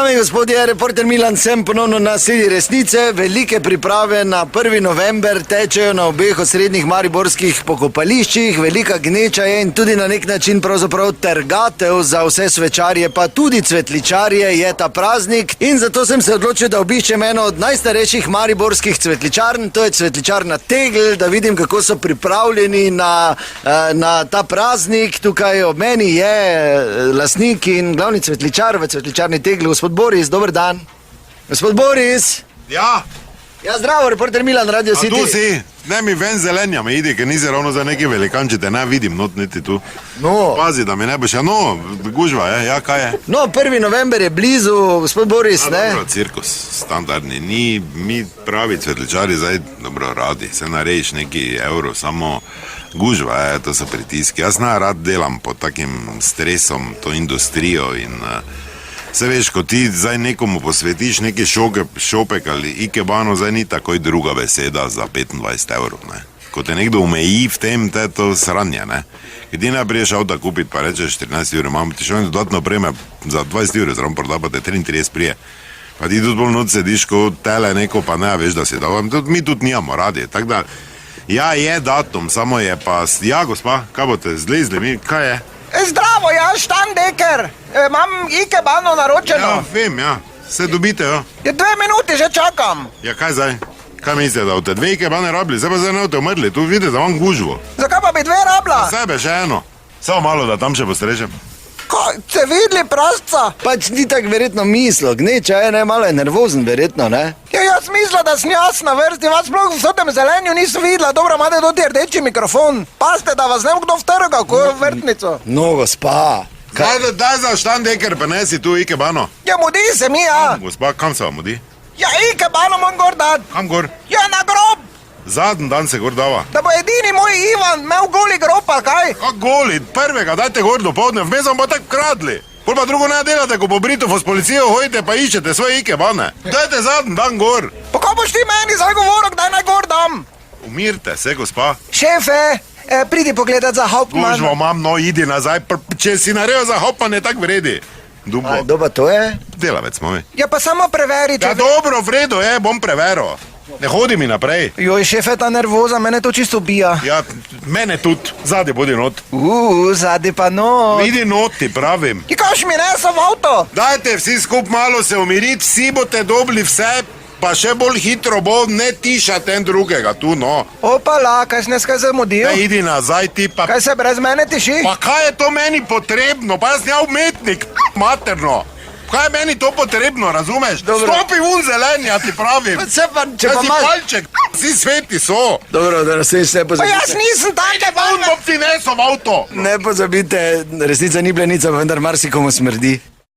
Dame in gospodje, reporter Milan sem ponovno na sredi resnice. Velike priprave na 1. november tečejo na obeh osrednjih mariborskih pokopališčih. Velika gneča je in tudi na nek način pravzaprav trgatev za vse svečarje, pa tudi cvetličarje je ta praznik. In zato sem se odločil, da obiščem eno od najstarejših mariborskih cvetličarn, to je cvetličarna Tegl, da vidim, kako so pripravljeni na ta praznik. Tukaj ob meni je lastnik in glavni cvetličar v cvetličarni Tegl, gospod Boris. Dober dan. Gospod Boris! Ja? Ja, zdravo, reporter Milan, Radio City. A tu si? Ne mi ven zelenja me idi, ker nisi ravno za neki velikanče, te ne vidim, not niti tu. No. Pazi, da mi ne boš, gužva je, ja, kaj je? No, 1. november je blizu, gospod Boris, ne? Dobro, cirkus, standardni, mi pravi cvetličari zdaj dobro radi, se narediš neki evro, samo gužva je, to so pritiski. Jaz rad delam pod takim stresom, to industrijo in se veš, ko ti zdaj nekomu posvetiš neki šopek ali ikebano, zdaj ni takoj druga beseda za 25 evrov, ne. Ko te nekdo umeji v tem, te to sranje, ne. Ker ti ne priješ avta kupiti, pa rečeš 14 evrov, imam ti še dodatno preme za 20 evrov, zraven proda, pa te 33 prije. Pa ti tudi bolj noč sediš, ko tele neko, pa ne veš, da si dal. Mi tudi nijamo radi, tako da, ja, je datum, samo je pa, ja, gospa, kaj boste zlezli mi, kaj je? Zdravo, jaz Štandeker, imam ikebano naročeno. Ja, vem, ja, se dobite, jo. Je 2 minuti, že čakam. Ja, kaj zdaj? Kaj mislite, da boste 2 ikebane rabili, zdaj pa zdaj ne boste umrli, tu vidite, da vam gužvo. Zakaj pa bi 2 rabila? Za sebe še eno, samo malo, da tam še postrečem. Kaj, ste videli prasca? Pač ni tako verjetno mislo, gneča je, ne, malo je nervozen verjetno, ne? Ja, jaz mislila, da sem jaz na vrsti, vas sploh v tem zelenju nisem videla, dobro, imate tudi rdeči mikrofon. Pazite, da vas ne bo kdo vtrgal, ko je vrtnico. No, gospa. Daj za Štandeker, pa nesi tu ikebano. Ja, mudi se mi, ja. Gospa, kam se vam mudi? Ja, ikebano moram gor dati. Kam gor? Ja, na grob. Zadnji dan se gor dava. Da bo edini moj Ivan imel goli grob, ali kaj? Kak goli, prvega, dajte gor do povdne, vmes vam bo tako kradli. Pol pa drugo ne delate, ko po Britov s policijo hodite, pa iščete svoje ikebane. Dajte zadnji dan gor. Pa ko boš ti meni zdaj govoril, kdaj naj gor dam? Umirte se, gospa. Šefe, pridi pogledat za Hauptmann. Gužvo mam, no, idi nazaj, če si naredil za Hauptmann, je tak vredi. Dubo. Kdo pa to je? Delavec moj. Ja, pa samo preverite. Ja, dobro, vredo je, bom preveril. Ne hodi mi naprej. Joj, šefe, ta nervoza, mene to čisto ubija. Ja, mene tudi, zadnji bodi not. Zadnji pa not. Idi not, ti pravim. Ki kaš mi nesem v avto? Dajte vsi skup malo se umiriti, vsi boste dobili vse, pa še bolj hitro bo, ne tišate en drugega tu, no. Opala, kaj si dneska zamudil? Ne, idi nazaj ti pa... Kaj se brez mene tiši? Pa kaj je to meni potrebno? Pa jaz nisem umetnik, materno. Kaj je meni to potrebno, razumeš? Dobro. Stopi vun zelenja, ti pravim. Če pa Si imaš... palček, vsi sveti so. Dobro, da se ne Pa pozabite. jaz nisem take Vun bom ti nesel v avto. Ne pozabite, resnica ni blenica, vendar marsikomu smrdi.